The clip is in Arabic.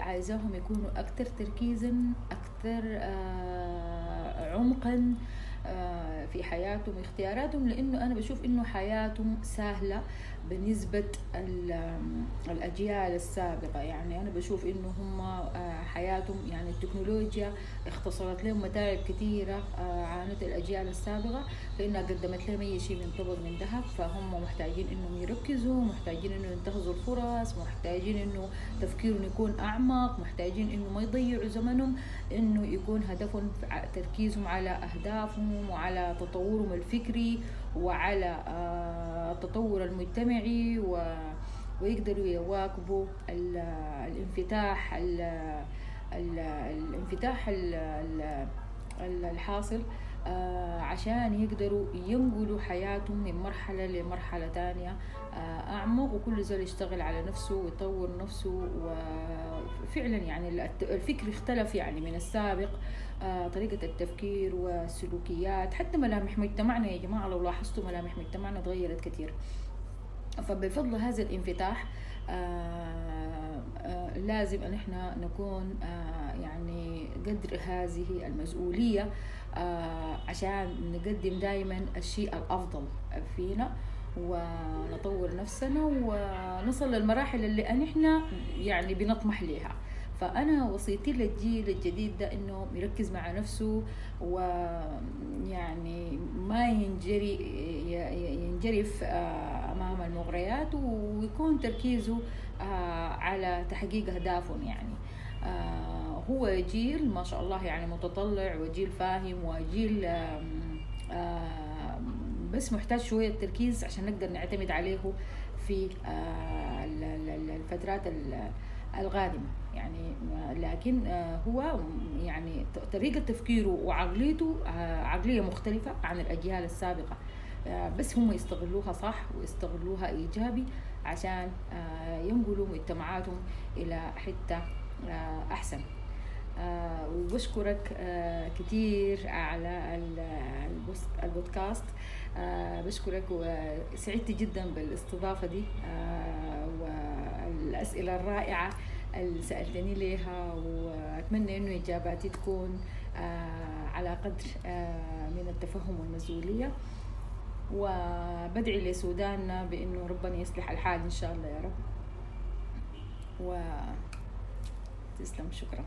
عايزاهم يكونوا أكثر تركيزا، أكثر عمقا في حياتهم واختياراتهم، لأنه أنا بشوف إنه حياتهم سهلة بالنسبة الأجيال السابقة. يعني أنا بشوف إنه هم حياتهم، يعني التكنولوجيا اختصرت لهم متاعب كثيرة عانت الأجيال السابقة، فإنها قدمت لهم أي شيء من طبق من ذهب. فهم محتاجين إنهم يركزوا، محتاجين إنه ينتهزوا الفرص، محتاجين إنه تفكيرهم يكون أعمق، محتاجين إنه ما يضيعوا زمنهم، إنه يكون هدفهم تركيزهم على أهدافهم وعلى تطورهم الفكري وعلى التطور المجتمعي، ويقدروا يواكبوا الانفتاح الانفتاح الحاصل، عشان يقدروا ينقلوا حياتهم من مرحلة لمرحلة تانية أعمق، وكل زول يشتغل على نفسه ويطور نفسه. وفعلا يعني الفكر اختلف يعني من السابق، طريقة التفكير والسلوكيات، حتى ملامح مجتمعنا يا جماعة لو لاحظتوا ملامح مجتمعنا تغيرت كثير. فبفضل هذا الانفتاح لازم أن احنا نكون يعني قدر هذه المسؤولية، عشان نقدم دائما الشيء الأفضل فينا ونطور نفسنا ونصل للمراحل اللي احنا يعني بنطمح لها. فأنا وصيتي للجيل الجديد ده إنه يركز مع نفسه، ويعني ما ينجرف أمام المغريات، ويكون تركيزه على تحقيق أهدافهم. يعني هو جيل ما شاء الله يعني متطلع، وجيل فاهم، وجيل بس محتاج شوية تركيز عشان نقدر نعتمد عليه في الفترات القادمة. يعني لكن هو يعني طريقة تفكيره وعقليته عقلية مختلفة عن الأجيال السابقة، بس هم يستغلوها صح ويستغلوها إيجابي عشان ينقلوا مجتمعاتهم إلى حتة أحسن. وبشكرك كتير على البودكاست. بشكرك وسعدت جدا بالاستضافة دي والأسئلة الرائعة اللي سألتني ليها، وأتمنى أنه إجاباتي تكون على قدر من التفهم والمسؤولية، وبدعي لسوداننا بأنه ربنا يصلح الحال إن شاء الله يا رب. وتسلم، شكرا.